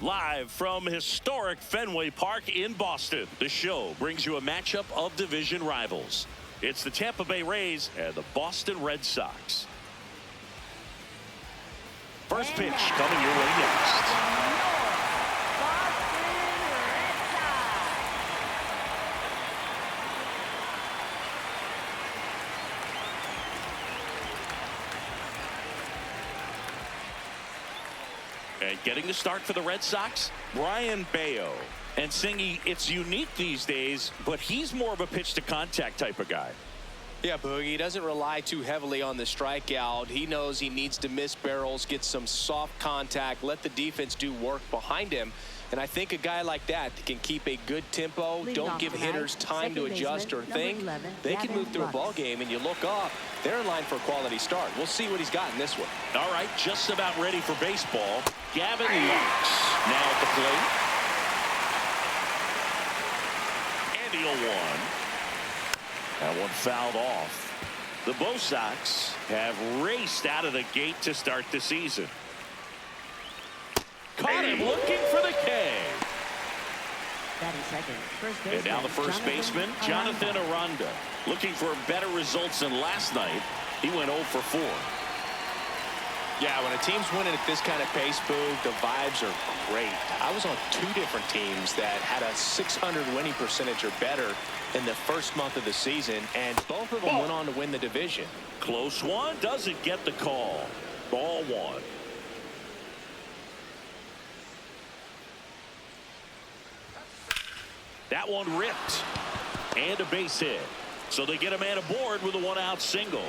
Live from historic Fenway Park in Boston, the show brings you a matchup of division rivals. It's the Tampa Bay Rays and the Boston Red Sox. First pitch coming your way next. And getting the start for the Red Sox, Brian Bayo. And Singy, it's unique these days, but he's more of a pitch-to-contact type of guy. Yeah, Boogie, he doesn't rely too heavily on the strikeout. He knows he needs to miss barrels, get some soft contact, let the defense do work behind him. And I think a guy like that can keep a good tempo, don't give hitters time to adjust or think. They can move through a ball game, and you look up, they're in line for a quality start. We'll see what he's got in this one. All right, just about ready for baseball. Gavin Lux now at the plate. And he'll one. That one fouled off. The Bo Sox have raced out of the gate to start the season. Caught him looking for the K. And now the first baseman, Jonathan Aranda. Looking for better results than last night. He went 0 for 4. Yeah, when a team's winning at this kind of pace, Boog, the vibes are great. I was on 2 different teams that had a 600 winning percentage or better in the first month of the season, and both of them went on to win the division. Close one, doesn't get the call. Ball 1. That one ripped. And a base hit. So they get a man aboard with a 1-out single.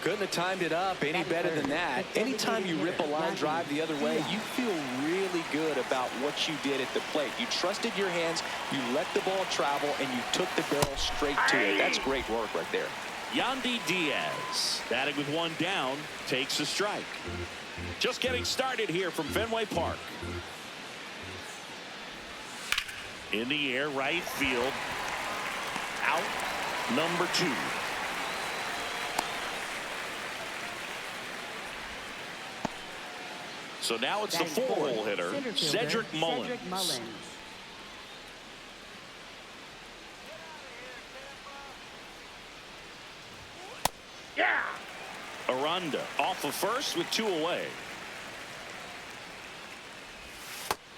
Couldn't have timed it up any better than that. Anytime you rip a line drive the other way, you feel really good about what you did at the plate. You trusted your hands, you let the ball travel, and you took the barrel straight to it. That's great work right there. Yandy Diaz, batting with 1 down, takes a strike. Just getting started here from Fenway Park. In the air, right field. Out, number 2. So now it's the 4-hole hitter, Cedric Mullins. Yeah! Aranda off of first with 2 away.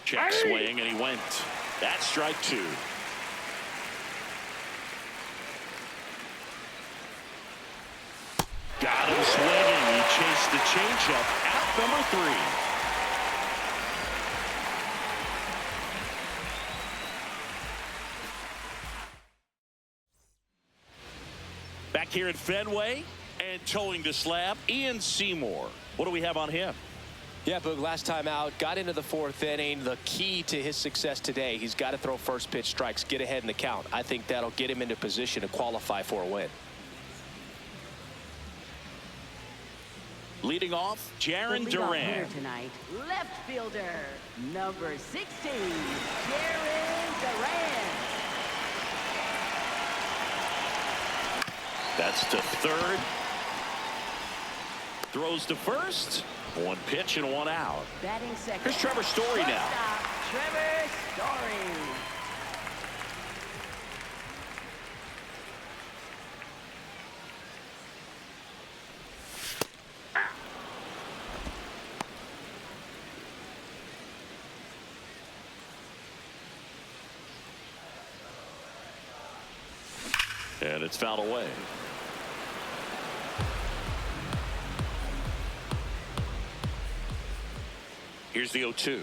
Check swing, and he went. That's strike 2. Got him swinging. He chased the changeup. Out number 3. Back here at Fenway and towing the slab, Ian Seymour. What do we have on him? Yeah, Boog, last time out, got into the 4th inning. The key to his success today, he's got to throw first pitch strikes, get ahead in the count. I think that'll get him into position to qualify for a win. Leading off, Jarren Duran. Tonight, left fielder, number 16, Jarren Duran. That's to third. Throws to first. 1 pitch and 1 out. Batting second. Here's Trevor Story now. Trevor Story. And it's fouled away. Here's the 0-2.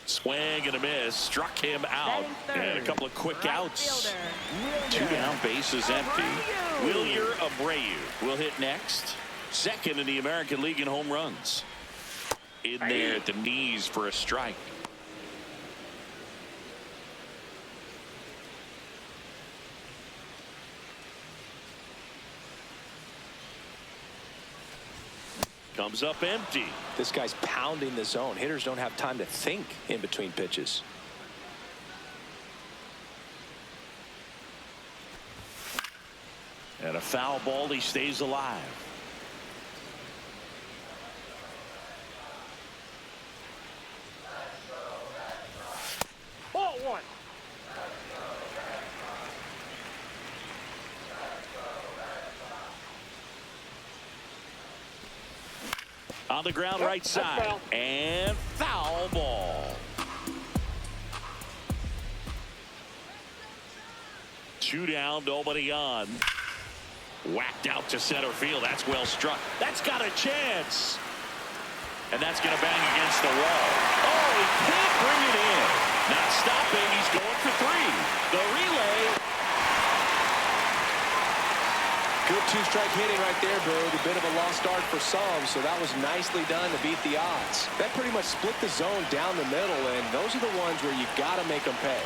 Swing and a miss. Struck him out. And a couple of quick outs. 2 down, bases empty. Wilyer Abreu will hit next. Second in the American League in home runs. In there at the knees for a strike. Comes up empty. This guy's pounding the zone. Hitters don't have time to think in between pitches. And a foul ball. He stays alive. Ball one. On the ground, right side. Foul. And foul ball. 2 down, nobody on. Whacked out to center field. That's well struck. That's got a chance. And that's going to bang against the wall. Oh, he can't bring it in. Not stopping. He's going for 3. The relay. Good two-strike hitting right there, Bird. A bit of a lost start for some, so that was nicely done to beat the odds. That pretty much split the zone down the middle, and those are the ones where you got to make them pay.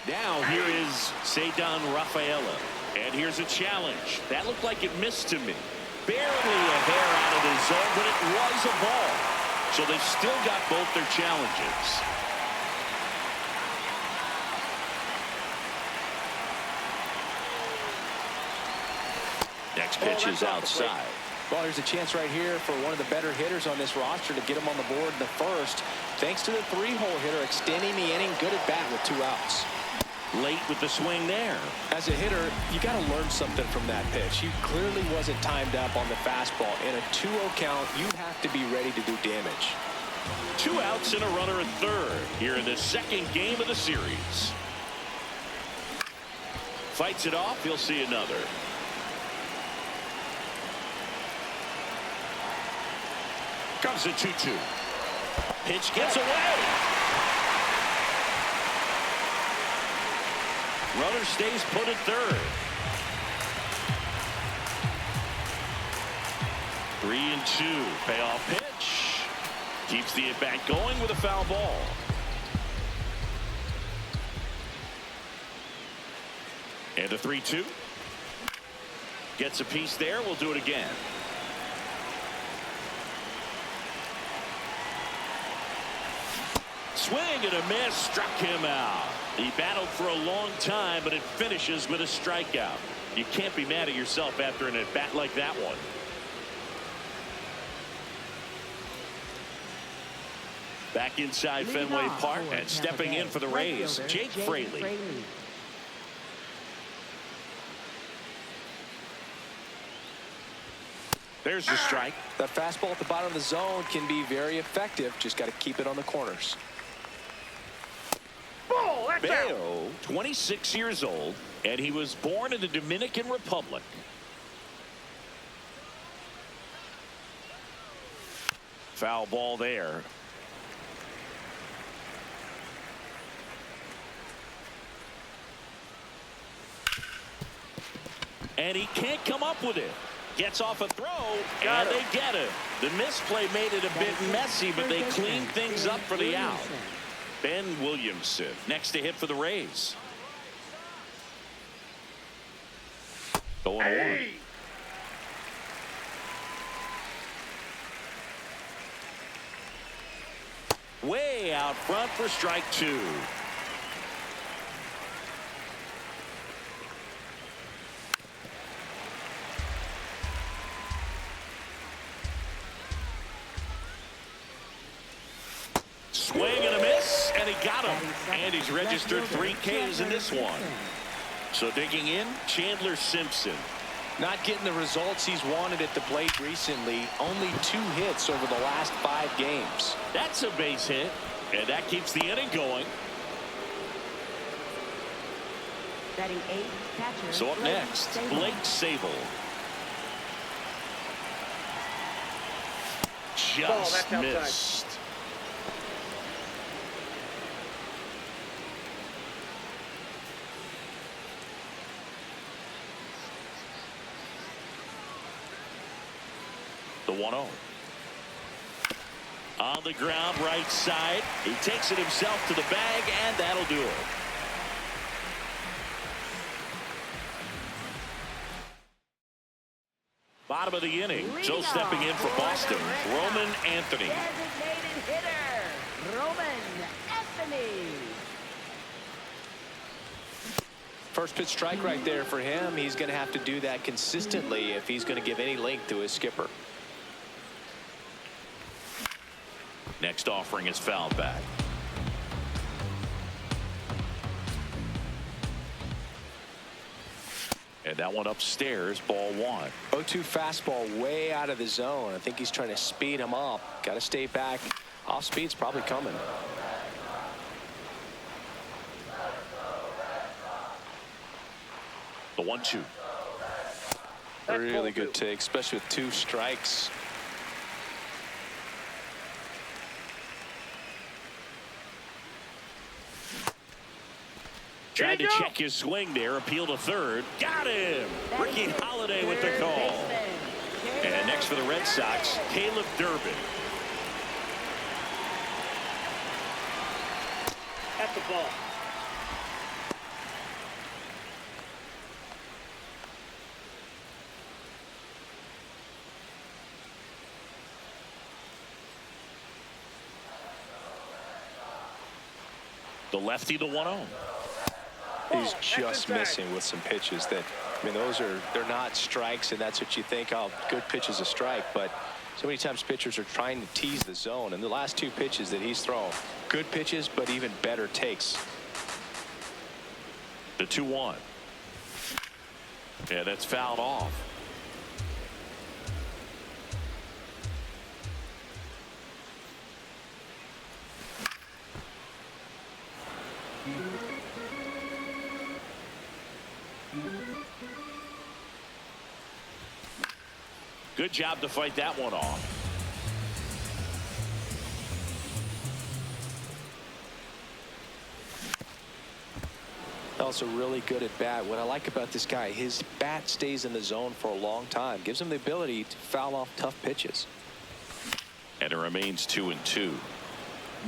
Now here is Cedar Rafaela. And here's a challenge. That looked like it missed to me. Barely a hair out of the zone, but it was a ball. So they've still got both their challenges. Next pitch is outside. Well, there's a chance right here for one of the better hitters on this roster to get him on the board in the first. Thanks to the 3-hole hitter extending the inning. Good at bat with 2 outs. Late with the swing there. As a hitter, you got to learn something from that pitch. He clearly wasn't timed up on the fastball. In a 2-0 count, you have to be ready to do damage. 2 outs and a runner at third here in the second game of the series. Fights it off. He'll see another. Comes a 2-2. Pitch gets away. Runner stays put at third. 3-2. Payoff pitch. Keeps the at-bat going with a foul ball. And a 3-2. Gets a piece there. We'll do it again. Swing and a miss. Struck him out. He battled for a long time, but it finishes with a strikeout. You can't be mad at yourself after an at-bat like that one. Back inside Fenway Park and stepping in for the Rays, Jake Fraley. There's the strike. That fastball at the bottom of the zone can be very effective. Just got to keep it on the corners. Ball, that's out. Bayo, 26 years old, and he was born in the Dominican Republic. Foul ball there. And he can't come up with it. Gets off a throw, and they get it. The misplay made it a bit messy, but they cleaned things up for the out. Ben Williamson next to hit for the Rays. Going on. Way out front for strike 2. Swing and a miss, and he got him. And he's registered 3 Ks in this one. So digging in, Chandler Simpson. Not getting the results he's wanted at the plate recently. Only 2 hits over the last 5 games. That's a base hit, and that keeps the inning going. Batting 8th, catcher. So up next, Blake Sable. Just missed. The 1-0. On the ground, right side. He takes it himself to the bag, and that'll do it. Bottom of the inning. So stepping in for Boston, Roman Anthony. Designated hitter, Roman Anthony. First pitch strike right there for him. He's going to have to do that consistently if he's going to give any length to his skipper. Next offering is fouled back. And that one upstairs, ball 1. 0-2 fastball way out of the zone. I think he's trying to speed him up. Got to stay back. Off speed's probably coming. The 1-2. Really good take, especially with 2 strikes. Tried to check his swing there. Appeal to third. Got him. Ricky Holiday with the call. And next for the Red Sox, Caleb Durbin. At the ball. The lefty, the 1-0. He's just missing with some pitches that, I mean, they're not strikes, and that's what you think, oh, good pitch is a strike. But so many times pitchers are trying to tease the zone, and the last 2 pitches that he's thrown, good pitches, but even better takes. The 2-1. Yeah, that's fouled off. Good job to fight that one off. Also really good at bat. What I like about this guy, his bat stays in the zone for a long time. Gives him the ability to foul off tough pitches. And it remains 2-2.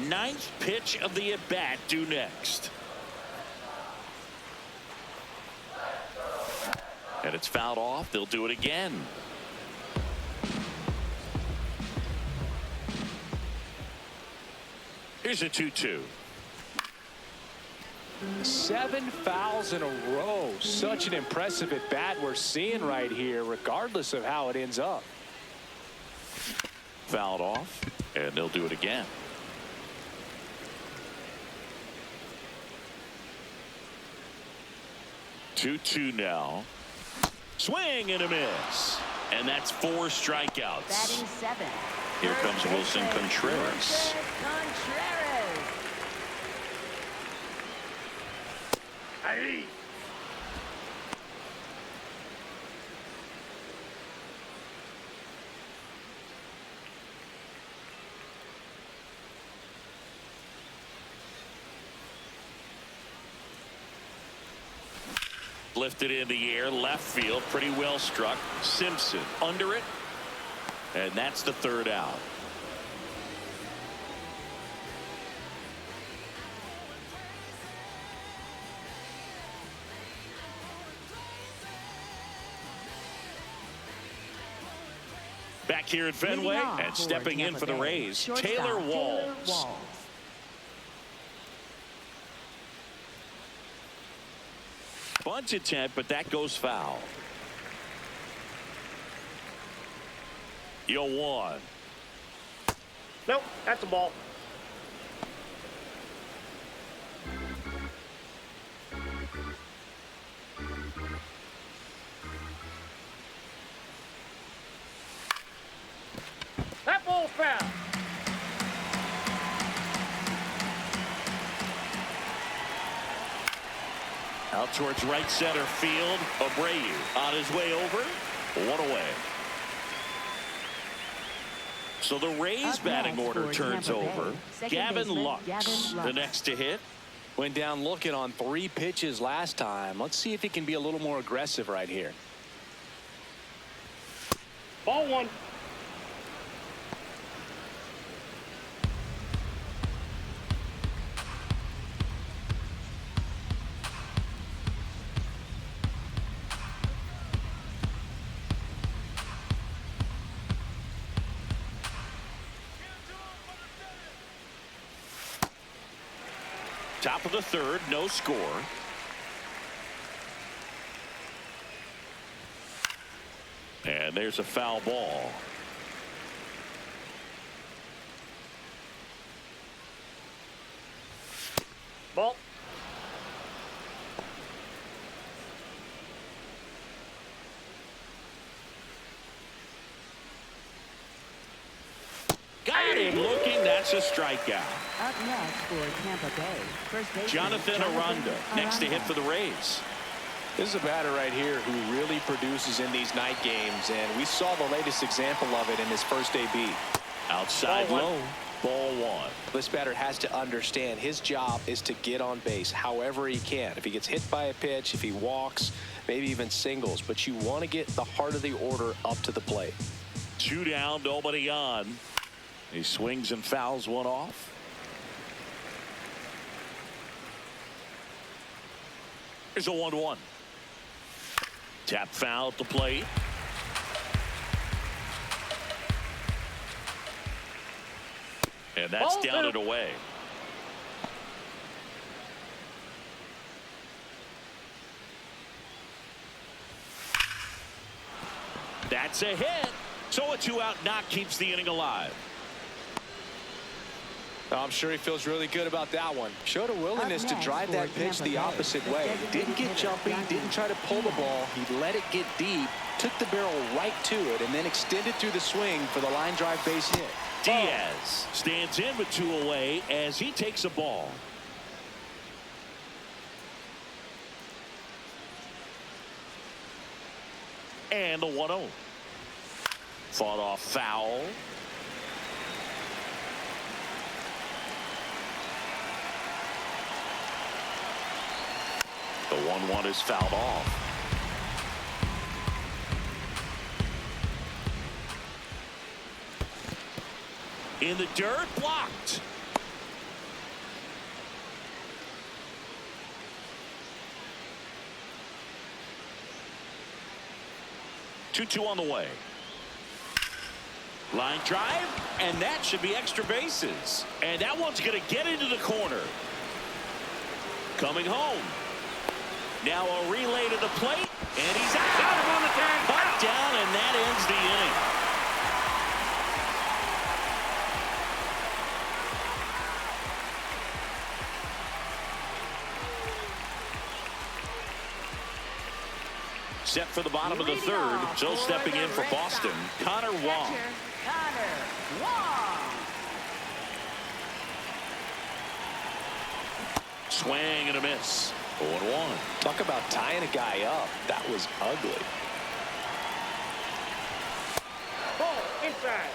9th pitch of the at-bat due next. And it's fouled off. They'll do it again. Here's a 2-2. 7 fouls in a row. Such an impressive at bat we're seeing right here, regardless of how it ends up. Fouled off, and they'll do it again. Two now. Swing and a miss. And that's 4 strikeouts. Batting 7. Here comes Wilson Contreras. Hey. Lifted in the air, left field, pretty well struck. Simpson under it, and that's the 3rd out. Back here at Fenway, and stepping in for the Rays, Taylor Walls. Bunt attempt, but that goes foul. 0-1. Nope, that's the ball. That ball's foul. Out towards right center field. Abreu on his way over. 1 away. So the Rays batting order turns over. Gavin Lux, the next to hit. Went down looking on 3 pitches last time. Let's see if he can be a little more aggressive right here. Ball 1. Top of the 3rd, no score. And there's a foul ball. Ball. Got him looking. That's a strikeout. Up next for Tampa Bay, first baseman Jonathan Aranda next to hit for the Rays. This is a batter right here who really produces in these night games, and we saw the latest example of it in his first AB. Outside Ball low. Ball one. This batter has to understand his job is to get on base however he can. If he gets hit by a pitch, if he walks, maybe even singles, but you want to get the heart of the order up to the plate. 2 down, nobody on. He swings and fouls one off. Here's a 1-1. Tap foul at the plate. And that's Ball down two. and away. That's a hit. So a 2-out knock keeps the inning alive. I'm sure he feels really good about that one. Showed a willingness to drive that pitch the opposite way. Didn't get jumpy, didn't try to pull the ball. He let it get deep, took the barrel right to it, and then extended through the swing for the line drive base hit. Diaz stands in with 2 away as he takes a ball. And the 1-0. Fought off foul. The 1-1 is fouled off. In the dirt, blocked. Two on the way. Line drive, and that should be extra bases. And that one's going to get into the corner. Coming home. Now a relay to the plate, and he's out. Got him on the tag. Cut down, and that ends the inning. Set for the bottom of the third. So stepping in for Boston, Connor Wong. Connor Wong. Swing and a miss. 0-1. Talk about tying a guy up. That was ugly. Ball inside.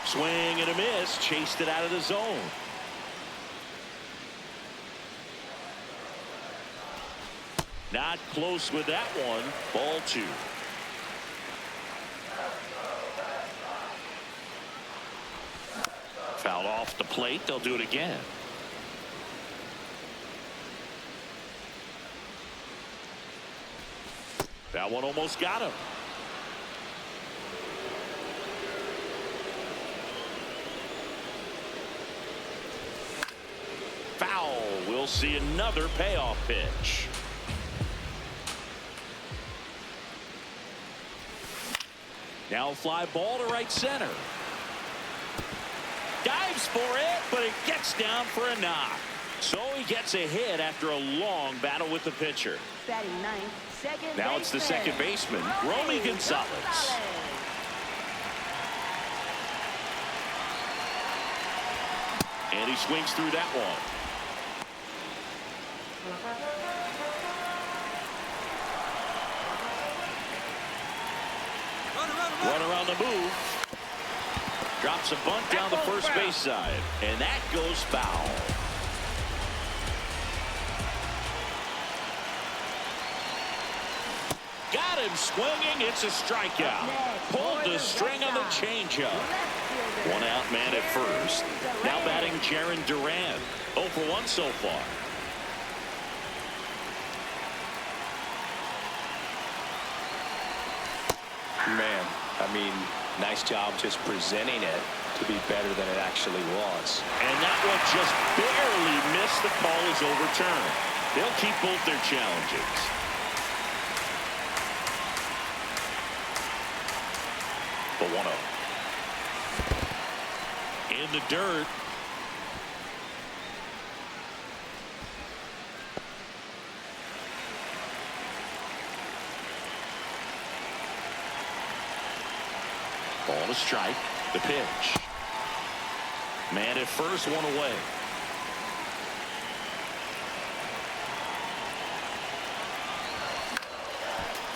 Swing and a miss. Chased it out of the zone. Not close with that one. Ball 2. Fouled off the plate. They'll do it again. That one almost got him. Foul. We'll see another payoff pitch. Now fly ball to right center. Dives for it, but it gets down for a knock. So he gets a hit after a long battle with the pitcher. Batting ninth, second Now it's the second baseman, Romy Gonzalez. And he swings through that one. Run around the move. Drops a bunt down the first base side. And that goes foul. Got him swinging. It's a strikeout. Pulled the string on the changeup. 1 out man at first. Now batting Jaron Duran. 0 for 1 so far. Man, I mean, nice job just presenting it. to be better than it actually was. And that one just barely missed. The call is overturned. They'll keep both their challenges. The 1-0. In the dirt. Ball to strike. The pitch. Man at first, one away.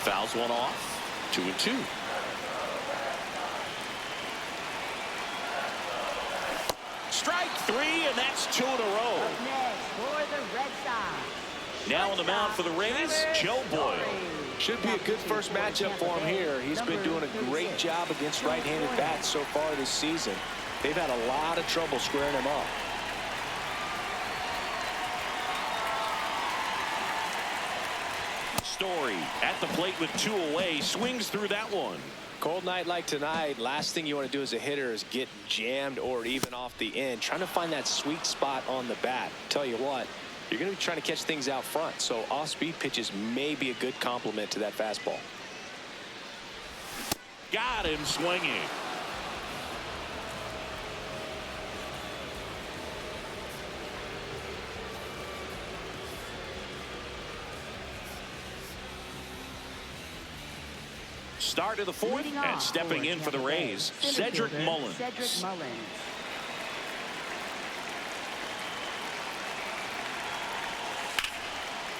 Fouls one off. 2-2. Strike three, and that's 2 in a row. Up next for the Red Sox. Now on the mound for the Rays, Joe Boyle. Should be a good first matchup for him here. He's been doing a great job against right-handed bats so far this season. They've had a lot of trouble squaring him up. Story at the plate with 2 away, swings through that one. Cold night like tonight, last thing you want to do as a hitter is get jammed or even off the end. Trying to find that sweet spot on the bat. Tell you what, you're going to be trying to catch things out front, so off-speed pitches may be a good complement to that fastball. Got him swinging. Start of the fourth, and stepping in for the Rays, Cedric Mullins.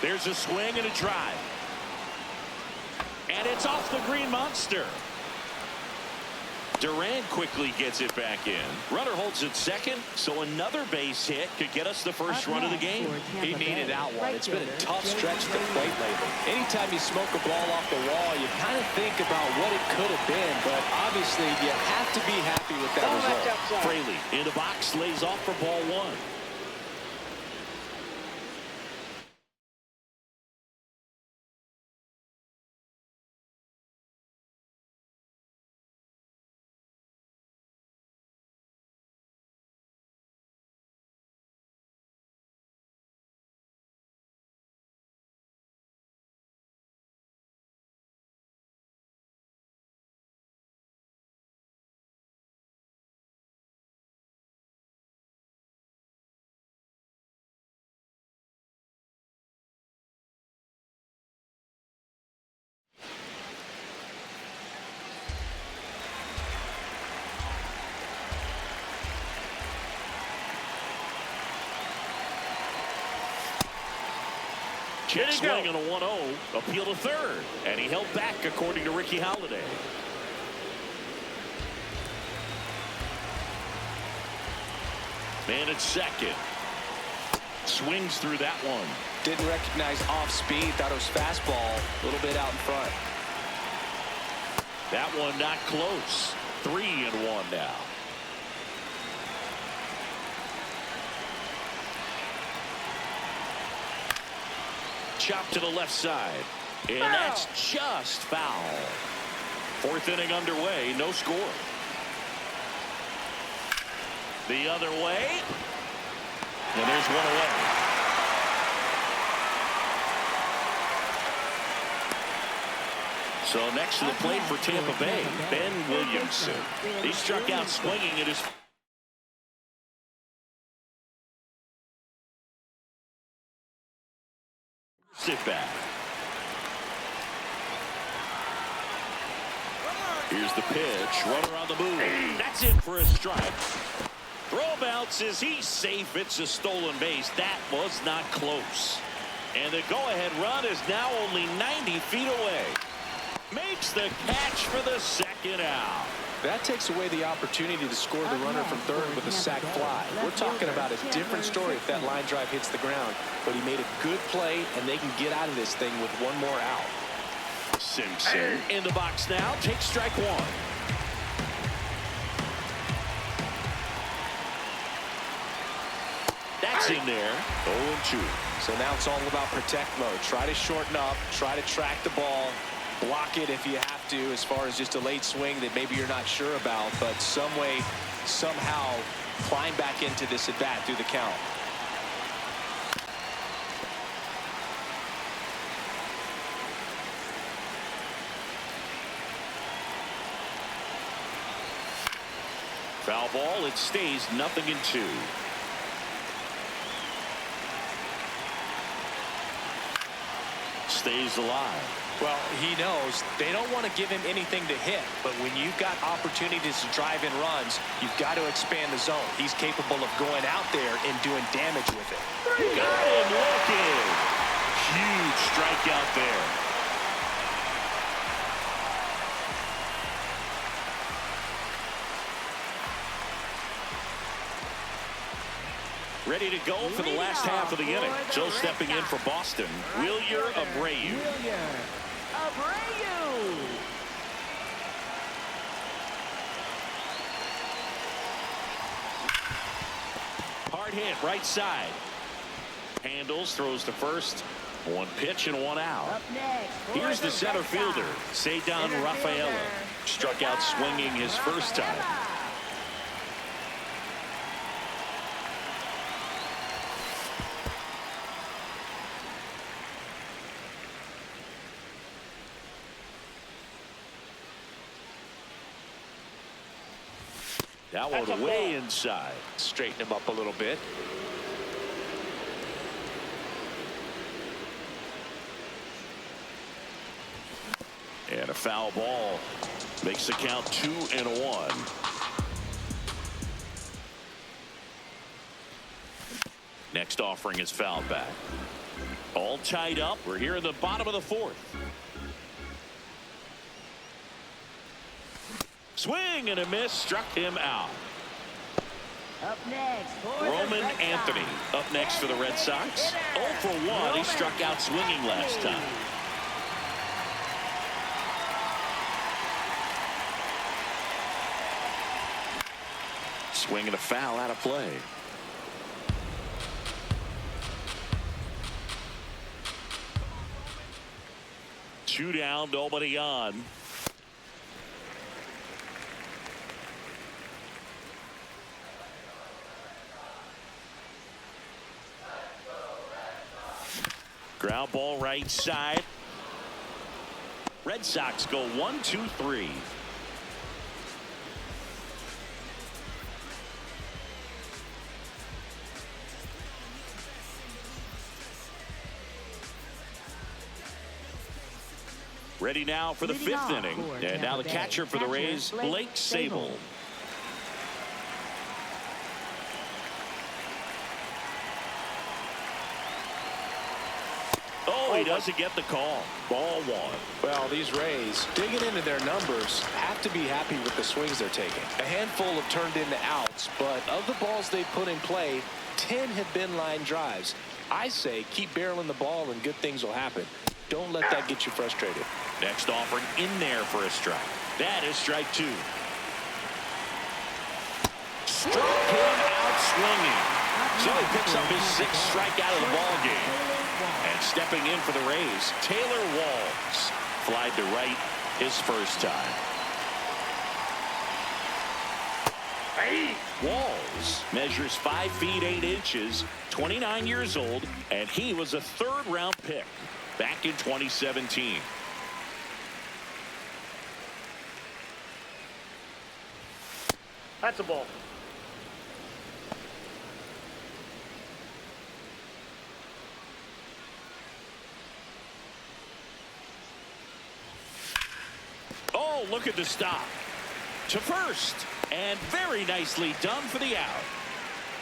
There's a swing and a drive. And it's off the Green Monster. Duran quickly gets it back in. Runner holds it second, so another base hit could get us the first run of the game. He needed out one. It's been a tough stretch to the plate lately. Anytime you smoke a ball off the wall, you kind of think about what it could have been, but obviously you have to be happy with that result. Fraley in the box, lays off for ball one. Check swing on a 1-0. Appeal to third. And he held back, according to Ricky Holiday. Man at second. Swings through that one. Didn't recognize off speed. Thought it was fastball. A little bit out in front. That one not close. 3-1 now. Chop to the left side. And that's just foul. Fourth inning underway. No score. The other way. And there's one away. So next to the plate for Tampa Bay, Ben Williamson. He struck out swinging at his... Sit back. Here's the pitch. Runner on the move. That's in for a strike. Throw bounces. He's safe. It's a stolen base. That was not close. And the go-ahead run is now only 90 feet away. Makes the catch for the second out. That takes away the opportunity to score the runner from third with a sac fly. We're talking about a different story if that line drive hits the ground. But he made a good play, and they can get out of this thing with one more out. Simpson in the box now. Takes strike one. That's in there. 0-2. So now it's all about protect mode. Try to shorten up. Try to track the ball. Block it if you have to, as far as just a late swing that maybe you're not sure about, but some way somehow climb back into this at bat through the count. Foul ball. It stays 0-2. Stays alive. Well, he knows they don't want to give him anything to hit, but when you've got opportunities to drive in runs, you've got to expand the zone. He's capable of going out there and doing damage with it. Got him looking. Huge strikeout there. Ready to go for the last half of the inning. So stepping in for Boston, Wilyer Abreu. Hard hit right side. Handles, throws to first. One pitch and one out. Here's the center fielder, Cedar Rafaela. Struck out swinging his first time. That one way inside. Straighten him up a little bit. And a foul ball makes the count 2-1. Next offering is fouled back. All tied up. We're here in the bottom of the fourth. Swing and a miss, struck him out. Up next, Roman Anthony up next for the Red Sox. 0 for 1. He struck out swinging last time. Swing and a foul out of play. Two down, nobody on. Ground ball right side. Red Sox go 1-2-3. Ready now for the fifth inning. And now the catcher for the Rays, Blake Sable. Oh, he doesn't get the call. Ball one. Well, these Rays, digging into their numbers, have to be happy with the swings they're taking. A handful have turned into outs, but of the balls they put in play, 10 have been line drives. I say keep barreling the ball and good things will happen. Don't let that get you frustrated. Next offering in there for a strike. That is strike two. Struck him out swinging. So he picks up his sixth strikeout of the ball game. And stepping in for the Rays, Taylor Walls. Flied to right his first time. Walls measures 5 feet 8 inches, 29 years old, and he was a third-round pick back in 2017. That's a ball. Oh, look at the stop. To first. And very nicely done for the out.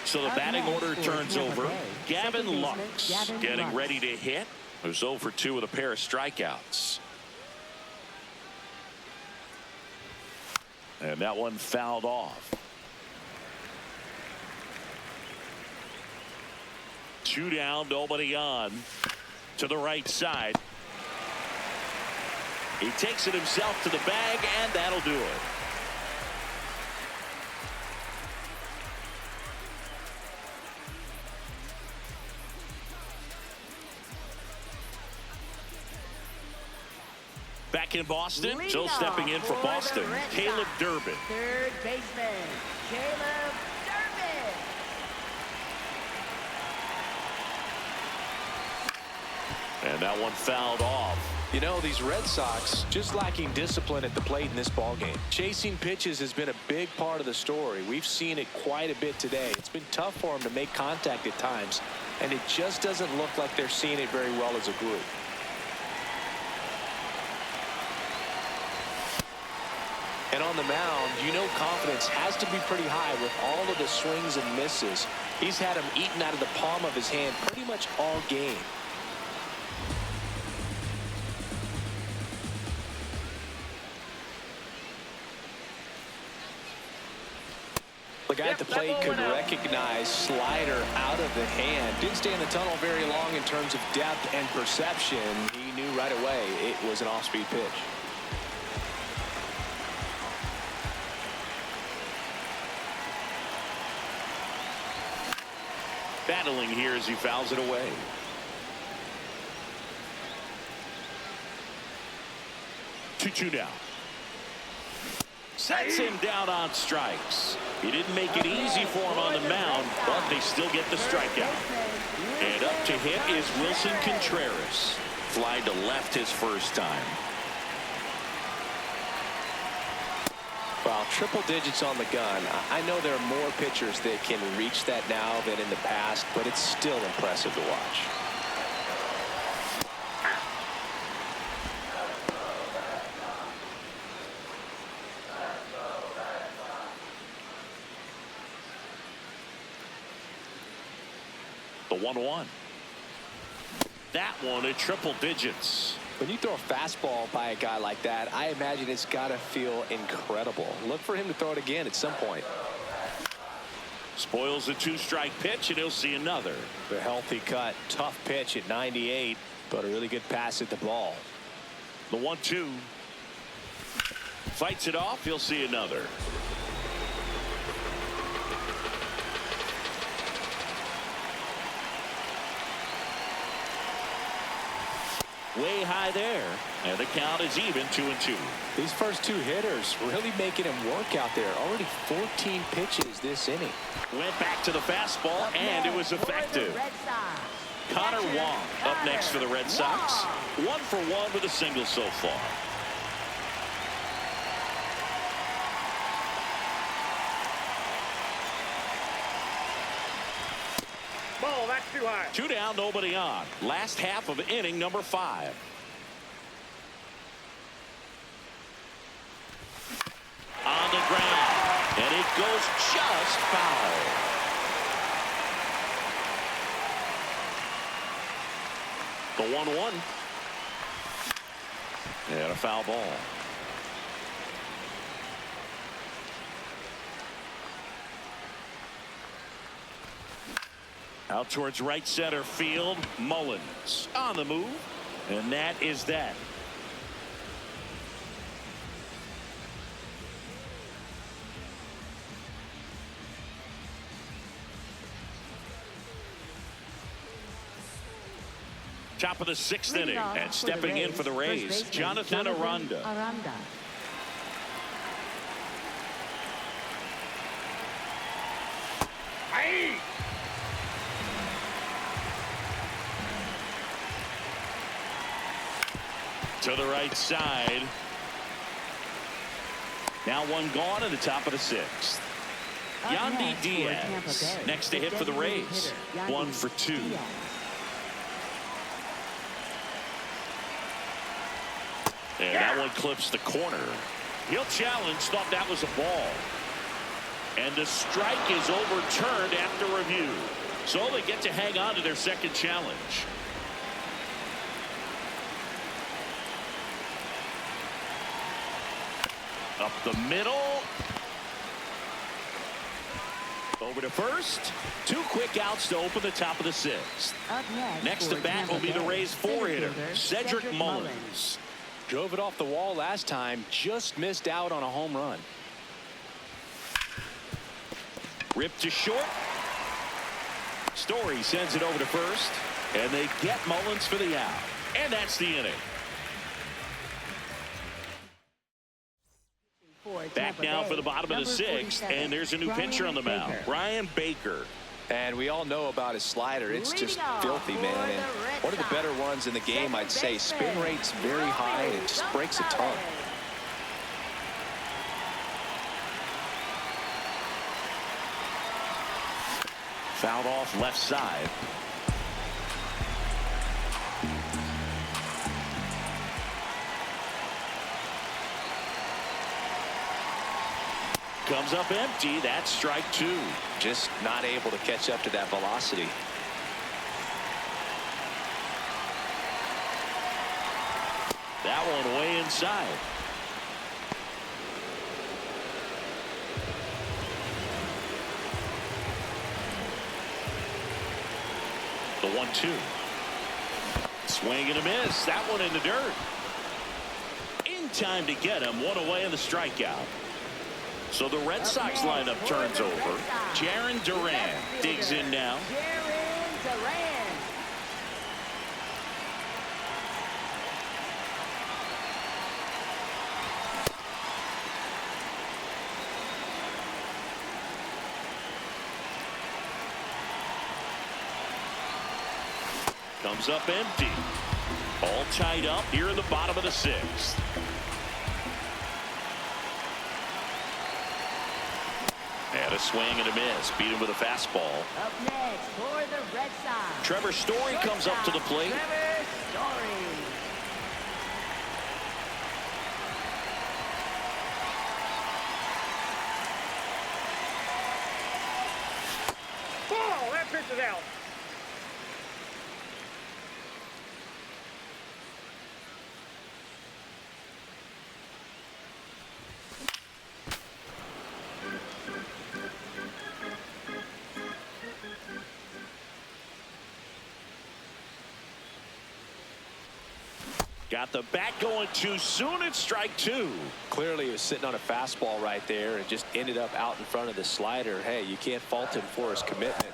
So the batting order turns over. Gavin Lux getting ready to hit. Who's 0 for 2 with a pair of strikeouts. And that one fouled off. 2 down, nobody on. To the right side. He takes it himself to the bag, and that'll do it. Back back in Boston. So stepping in for Boston, Caleb Durbin. Third baseman, Caleb Durbin. And that one fouled off. You know, these Red Sox just lacking discipline at the plate in this ballgame. Chasing pitches has been a big part of the story. We've seen it quite a bit today. It's been tough for them to make contact at times, and it just doesn't look like they're seeing it very well as a group. And on the mound, you know confidence has to be pretty high with all of the swings and misses. He's had them eaten out of the palm of his hand pretty much all game. The guy at the plate could recognize slider out of the hand. Didn't stay in the tunnel very long in terms of depth and perception. He knew right away it was an off-speed pitch. Battling here as he fouls it away. Two now. Sets him down on strikes. He didn't make it easy for him on the mound, but they still get the strikeout. And up to hit is Wilson Contreras. Fly to left his first time. Wow, triple digits on the gun. I know there are more pitchers that can reach that now than in the past, but it's still impressive to watch. The 1-1. That one at triple digits. When you throw a fastball by a guy like that, I imagine it's got to feel incredible. Look for him to throw it again at some point. Spoils a two-strike pitch, and he'll see another. The healthy cut. Tough pitch at 98, but a really good pass at the ball. The 1-2. Fights it off. He'll see another. Way high there, and the count is even 2-2. These first two hitters really making him work out there. Already 14 pitches this inning. Went back to the fastball, and it was effective. Connor Wong up next for the Red Sox. 1 for 1 with a single so far. Ball, that's too high. 2 down, nobody on. Last half of inning number 5. On the ground, and it goes just foul. The 1-1. And a foul ball. Out towards right center field. Mullins on the move. And that is that. Top of the 6th inning, and stepping in for the Rays, Jonathan Aranda. Aye. To the right side. Now one gone in the top of the 6th. Yandy Diaz next to hit for the Rays. 1 for 2. And that one clips the corner. He'll challenge. Thought that was a ball. And the strike is overturned after review. So they get to hang on to their second challenge. Up the middle. Over to first. 2 quick outs to open the top of the 6th. Next to bat will be the Rays 4-hitter, Cedric Mullins. Drove it off the wall last time. Just missed out on a home run. Ripped to short. Story sends it over to first. And they get Mullins for the out. And that's the inning. Back Tampa now Bay, for the bottom of the number sixth, 47, and there's a new Brian pitcher on the mound, Baker. Brian Baker. And we all know about his slider. It's Leading just off filthy, for man. the And Red one of the Sox, better ones in the game, I'd say. Spin baseman, rate's very high, and it just breaks a ton. Fouled off left side. Comes up empty. That's strike two. Just not able to catch up to that velocity. That one way inside. The 1-2. Swing and a miss. That one in the dirt. In time to get him. One away in the strikeout. So the Red Sox lineup turns over. Jarren Duran digs in now. Jarren Duran. Comes up empty. All tied up here in the bottom of the sixth. And a swing and a miss. Beat him with a fastball. Up next for the Red Sox, Trevor Story comes up to the plate. Trevor Story. Ball, that pitch is out. Got the bat going too soon. It's strike two. Clearly, he was sitting on a fastball right there and just ended up out in front of the slider. Hey, you can't fault him for his commitment.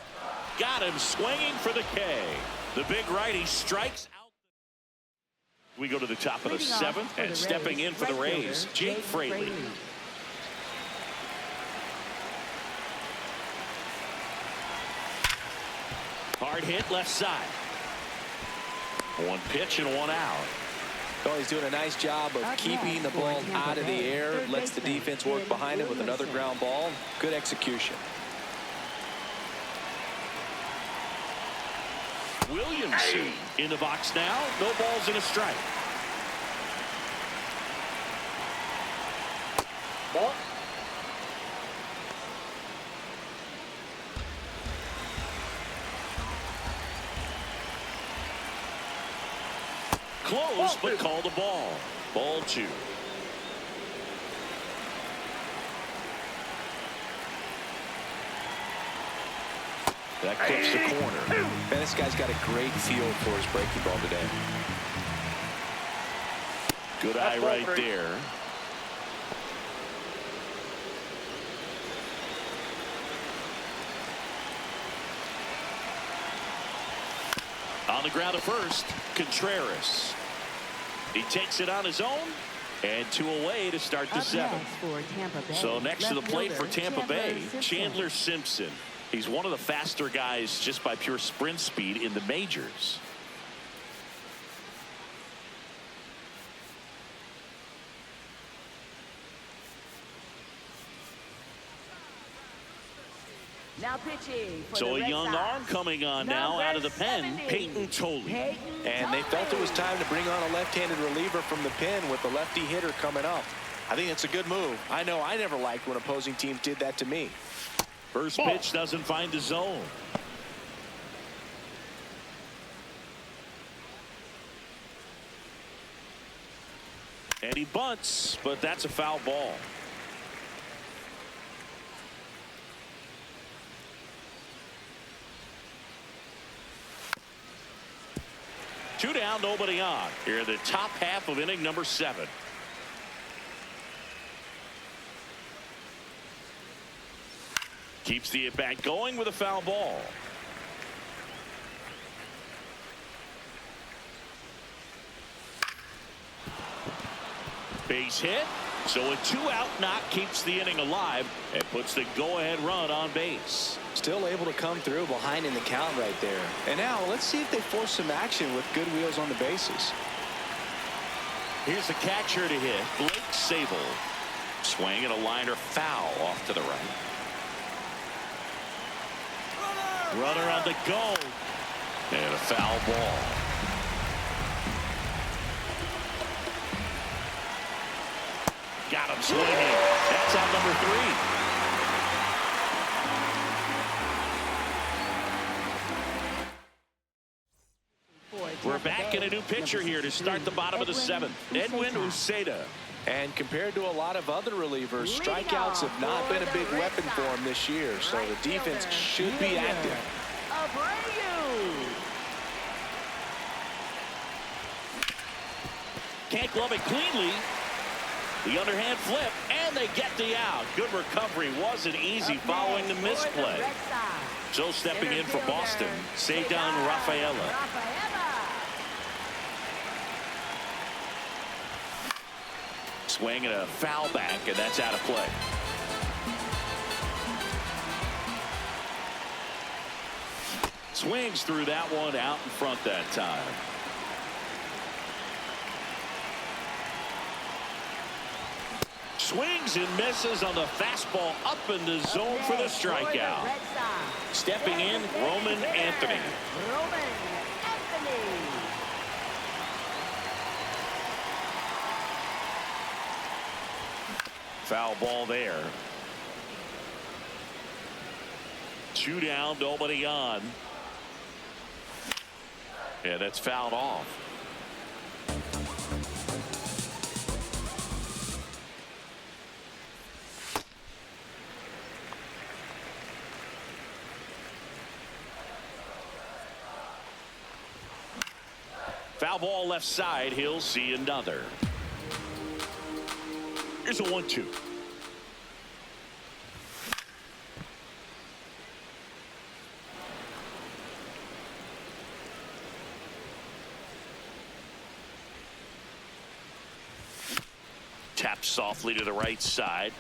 Got him swinging for the K. The big righty strikes out. We go to the top of the Leading off seventh, for and the stepping Rays, in for the right Rays, fielder, Jake Fraley. Hard hit left side. One pitch and one out. Oh, he's doing a nice job of Up keeping the next for ball Tampa out of the Bay, air, third lets the baseman, defense work Tim behind him with another Williamson. ground ball. Good execution. Williamson in the box now. No balls and a strike. Ball. Close, but call the ball. Ball two. That clips the corner. Man, this guy's got a great feel for his breaking ball today. Good eye right there. On the ground at first, Contreras. He takes it on his own, and two away to start the Up seventh. next for Tampa Bay, So next to the left plate for fielder, Tampa Bay, Simpson. Chandler Simpson. He's one of the faster guys just by pure sprint speed in the majors. Now pitching for So the a Red young Sox, arm coming on now out of the pen, 70, Peyton Tolley. Peyton And they felt it was Tolley. time to bring on a left-handed reliever from the pen with the lefty hitter coming up. I think it's a good move. I know I never liked when opposing teams did that to me. First pitch doesn't find the zone. And he bunts, but that's a foul ball. Two down, nobody on. Here in the top half of inning number 7. Keeps the at-bat going with a foul ball. Base hit, So a 2-out knock keeps the inning alive and puts the go-ahead run on base. Still able to come through behind in the count right there. And now let's see if they force some action with good wheels on the bases. Here's the catcher to hit, Blake Sable. Swing and a liner foul off to the right. Runner on the go. And a foul ball. Got him swinging. That's out number 3. We're back in a new pitcher here to start the bottom of the 7th. Edwin Uceda. And compared to a lot of other relievers, strikeouts have not been a big weapon for him this year. So the defense should be active. Can't glove it cleanly. The underhand flip, and they get the out. Good recovery. Wasn't easy following the misplay. So stepping in for Boston, Cedar Rafaela. Swing and a foul back, and that's out of play. Swings through that one out in front that time. Swings and misses on the fastball up in the zone for the strikeout. Stepping in, Roman Anthony. Foul ball there. 2 down, nobody on. Yeah, that's fouled off. Foul ball left side. He'll see another. Here's a 1-2. Tapped softly to the right side.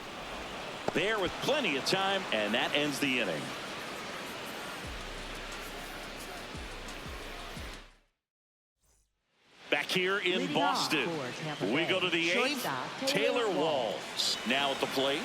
There with plenty of time, and that ends the inning. Back here in Boston, we go to the 8th. Taylor Walls now at the plate.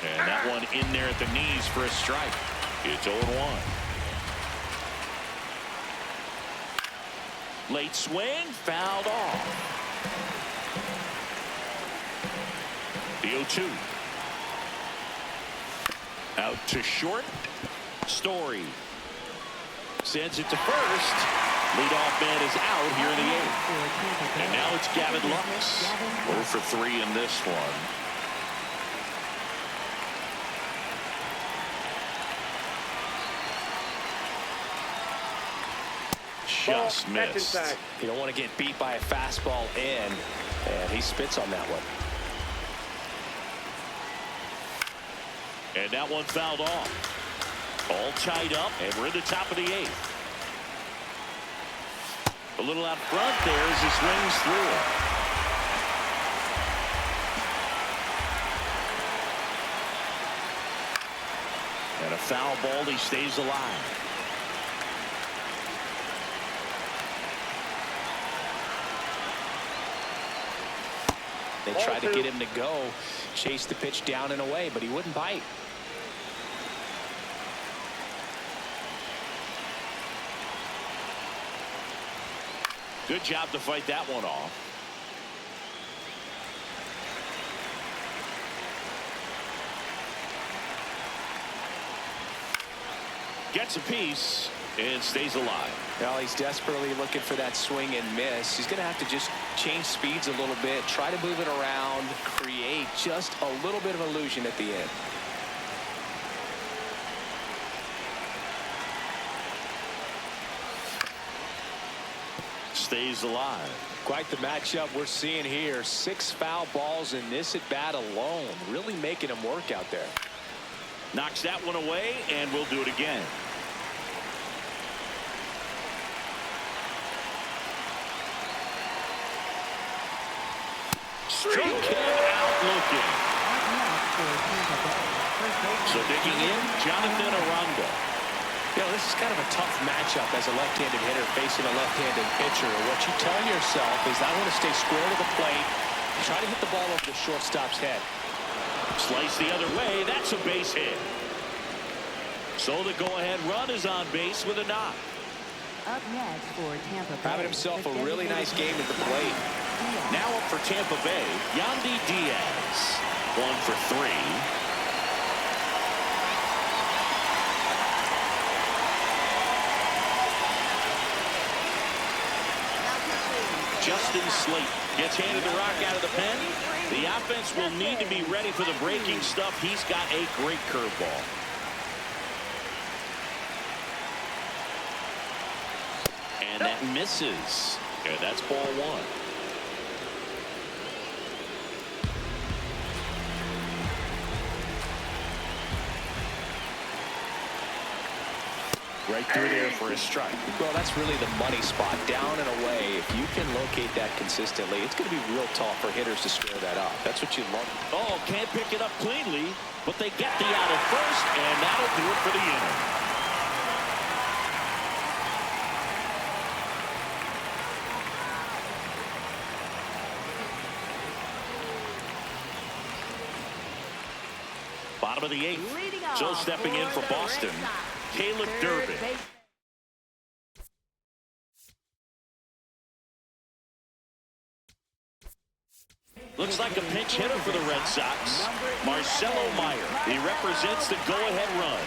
And that one in there at the knees for a strike. It's 0-1. Late swing, fouled off. The 0-2. Out to short. Story sends it to first. Leadoff man is out here in the 8th. And now it's Gavin Lux. 0 for 3 in this one. Just missed. You don't want to get beat by a fastball in, and he spits on that one. And that one fouled off. All tied up, and we're in the top of the 8th. A little out front there as he swings through it. And a foul ball, he stays alive. They tried to get him to go, chase the pitch down and away, but he wouldn't bite. Good job to fight that one off. Gets a piece and stays alive. Now he's desperately looking for that swing and miss. He's going to have to just change speeds a little bit, try to move it around, create just a little bit of illusion at the end. stays alive. Quite the matchup we're seeing here. 6 foul balls in this at bat alone. Really making him work out there. Knocks that one away, and we'll do it again. Struck him out looking. So digging in, Jonathan Aranda. You know, this is kind of a tough matchup as a left-handed hitter facing a left-handed pitcher. What you tell yourself is I want to stay square to the plate, try to hit the ball over the shortstop's head. Slice the other way. That's a base hit. So the go-ahead run is on base with a knock. Up next for Tampa Bay. Having himself a really nice game at the plate. Now up for Tampa Bay, Yandy Diaz. 1 for 3. Justin Slate gets handed the rock out of the pen. The offense will need to be ready for the breaking stuff. He's got a great curveball. And that misses. And that's ball 1. Right through there for a strike. Well, that's really the money spot. Down and away. If you can locate that consistently, it's going to be real tough for hitters to square that up. That's what you love. Oh, can't pick it up cleanly, but they get the out at first, and that'll do it for the inning. Bottom of the 8th. So stepping in for Boston, Caleb Durbin. Looks like a pinch hitter for the Red Sox. Marcelo Meyer. He represents the go-ahead run.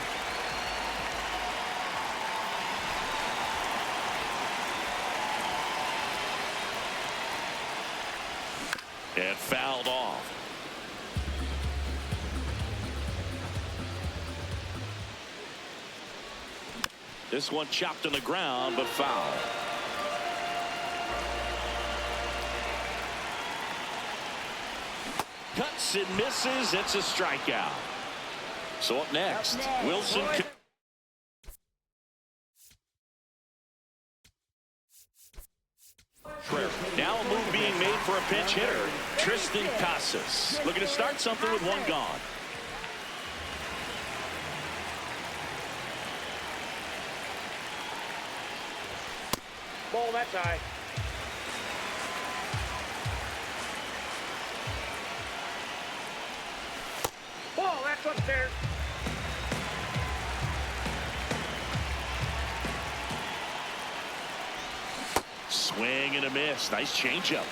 And fouled off. This one chopped on the ground, but foul. Cuts and misses. It's a strikeout. So up next, Wilson. Now a move being made for a pinch hitter, Tristan Casas. Looking to start something with 1 gone. Ball, that's high. Ball, that's upstairs. Swing and a miss. Nice changeup.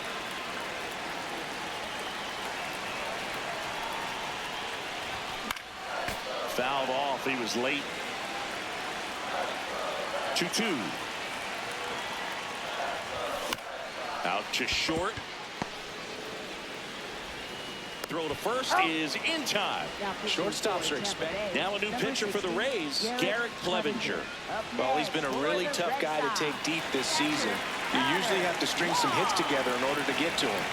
Fouled off. He was late. 2-2. Out to short. Throw to first is in time. Shortstops are expected. Now a new pitcher for the Rays, Garrett Clevenger. Well, he's been a really tough guy to take deep this season. You usually have to string some hits together in order to get to him.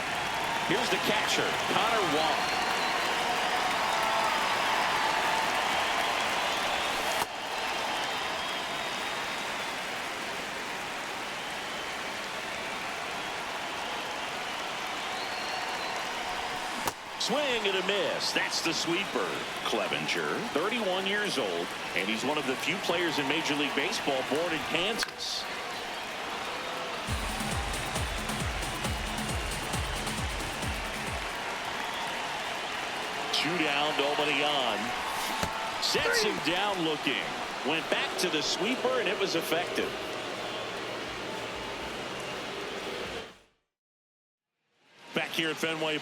Here's the catcher, Connor Wong. Swing and a miss. That's the sweeper. Clevenger, 31 years old, and he's one of the few players in Major League Baseball born in Kansas. Two down, nobody on. Sets him down looking. Went back to the sweeper, and it was effective. Back here at Fenway.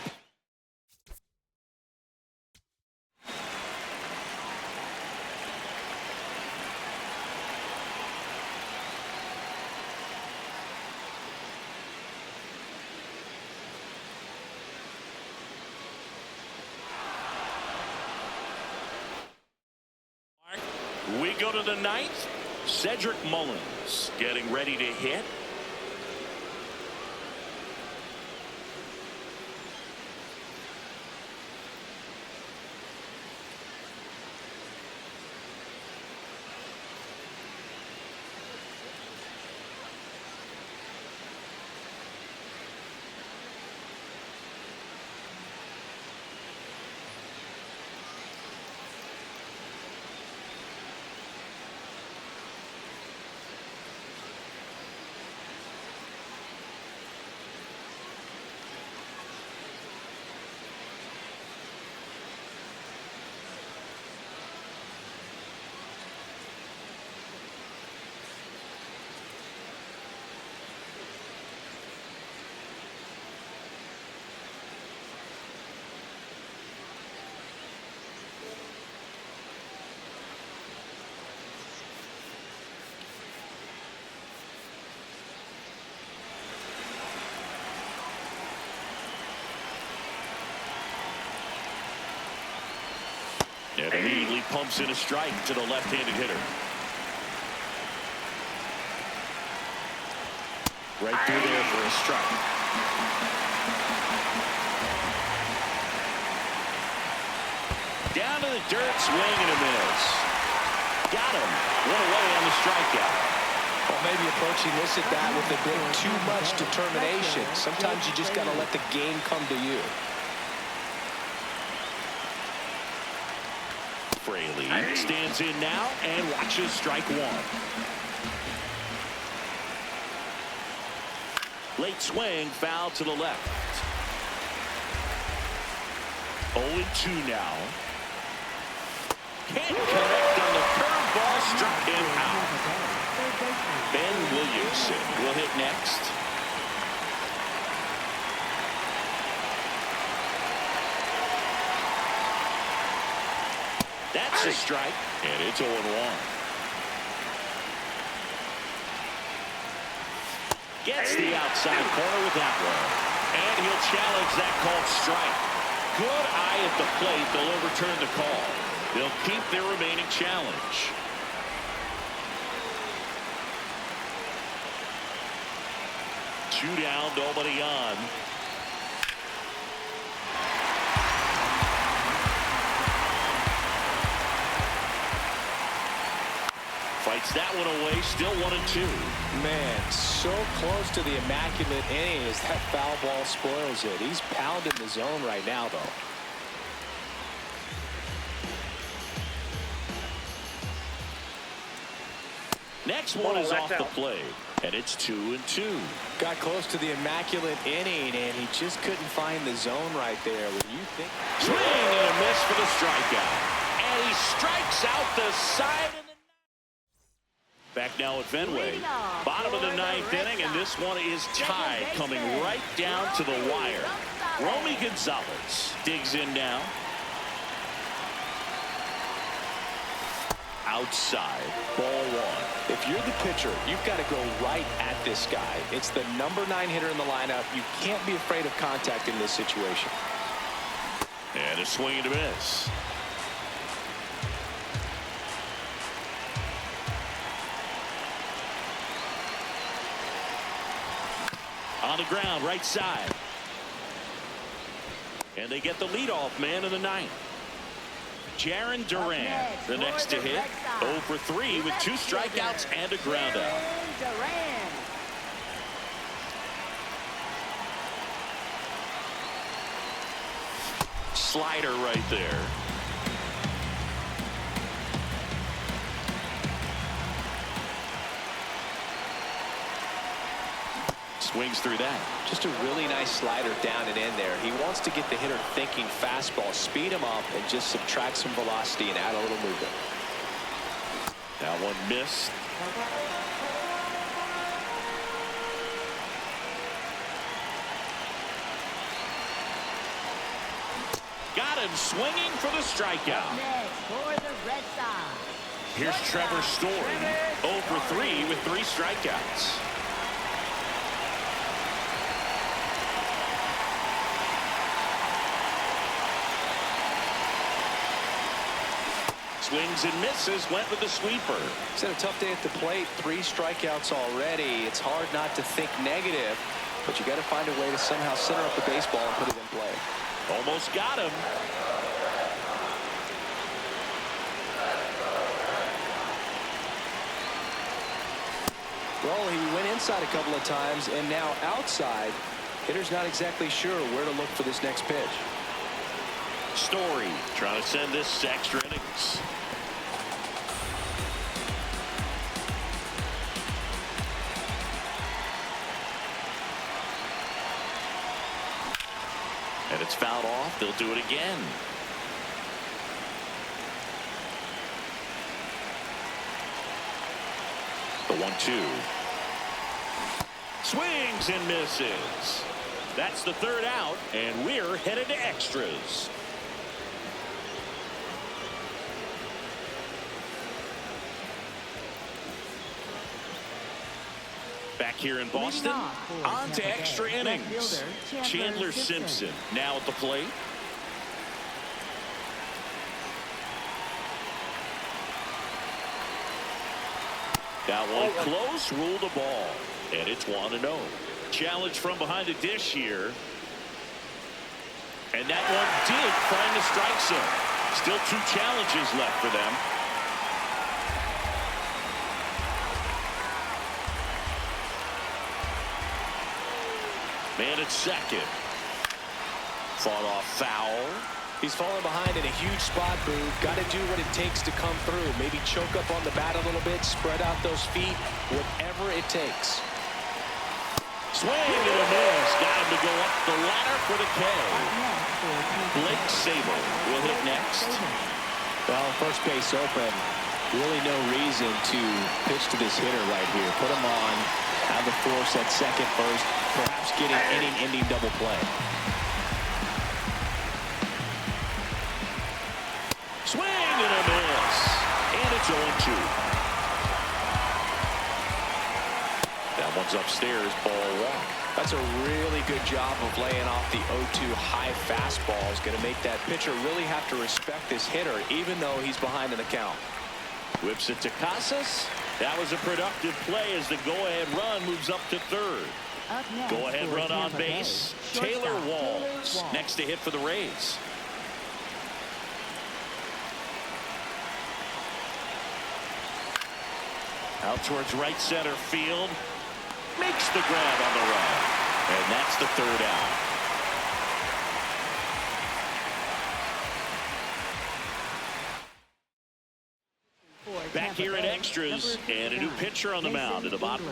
We go to the ninth. Cedric Mullins getting ready to hit. Immediately pumps in a strike to the left-handed hitter. Right through there for a strike. Down to the dirt, swing and a miss. Got him. One away on the strikeout. Well, maybe approaching this at bat with a bit too much determination. Sometimes you just got to let the game come to you. Fraley stands in now and watches strike one. Late swing, foul to the left. 0-2 now. Can't connect on the curveball, struck him out. Ben Williamson will hit next. That's a strike, and it's 0-1. Gets the outside corner with that one. And he'll challenge that called strike. Good eye at the plate. They'll overturn the call. They'll keep their remaining challenge. Two down, nobody on. Fights that one away, still 1-2. Man, so close to the immaculate inning as that foul ball spoils it. He's pounding the zone right now, though. Next one is off the plate, and it's 2-2. Got close to the immaculate inning, and he just couldn't find the zone right there. When you think swing and a miss for the strikeout, and he strikes out the side of the. Back now at Fenway. Bottom of the ninth inning, and this one is tied, coming right down to the wire. Romy Gonzalez digs in now. Outside, ball one. if you're the pitcher, you've got to go right at this guy. It's the number 9 hitter in the lineup. You can't be afraid of contact in this situation. And a swing and a miss. On the ground, right side. And they get the leadoff man in the ninth. Jaron Duran, the next to hit. 0 for 3 with 2 strikeouts and a ground out. Slider right there. Swings through that. Just a really nice slider down and in there. He wants to get the hitter thinking fastball, speed him up, and just subtract some velocity and add a little movement. That one missed. Got him swinging for the strikeout. Here's Trevor Story. 0 for 3 with 3 strikeouts. Swings and misses, went with the sweeper. He's had a tough day at the plate. 3 strikeouts already. It's hard not to think negative, but you got to find a way to somehow center up the baseball and put it in play. Almost got him. Well, he went inside a couple of times, and now outside. Hitter's not exactly sure where to look for this next pitch. Story trying to send this to extra innings. And it's fouled off. They'll do it again. The 1-2. Swings and misses. That's the 3rd out, and we're headed to extras. Back here in Boston, on to extra innings. Chandler Simpson now at the plate. That one close, ruled the ball, and it's 1-0. Challenge from behind the dish here. And that one did find the strike zone. Still 2 challenges left for them. Man at second. Fought off foul. He's falling behind in a huge spot, Boo. Got to do what it takes to come through. Maybe choke up on the bat a little bit, spread out those feet, whatever it takes. Swing and a miss. Got him to go up the ladder for the K. Blake Sable will hit next. Well, first base open. Really no reason to pitch to this hitter right here. Put him on, have the force at second first, perhaps getting inning-ending double play. Swing and a miss. And it's 0-2. That one's upstairs, ball 1. That's a really good job of laying off the 0-2 high fastball. Is going to make that pitcher really have to respect this hitter, even though he's behind in the count. Whips it to Casas. That was a productive play as the go-ahead run moves up to third. Go-ahead run on base. Taylor Walls next to hit for the Rays. Out towards right center field. Makes the grab on the run. And that's the third out. Back here in extras, and a new pitcher on the mound at the bottom.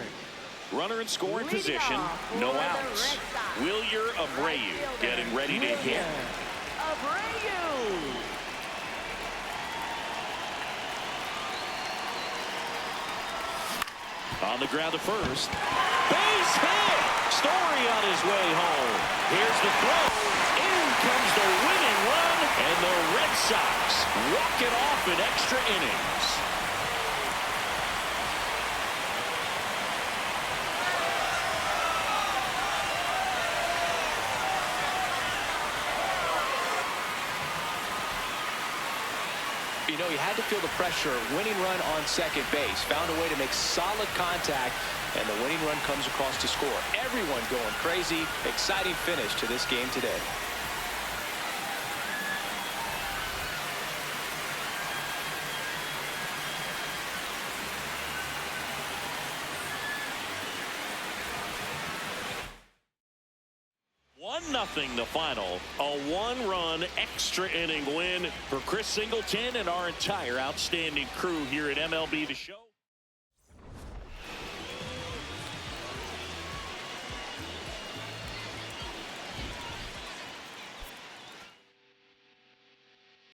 Runner in scoring position, no outs. Wilyer Abreu getting ready to hit. On the ground to first. Base hit! Story on his way home. Here's the throw. In comes the winning run, and the Red Sox walk it off in extra innings. You know, he had to feel the pressure. Winning run on second base. Found a way to make solid contact, and the winning run comes across to score. Everyone going crazy. Exciting finish to this game today. Nothing the final. A 1-run extra inning win for Chris Singleton and our entire outstanding crew here at MLB The Show.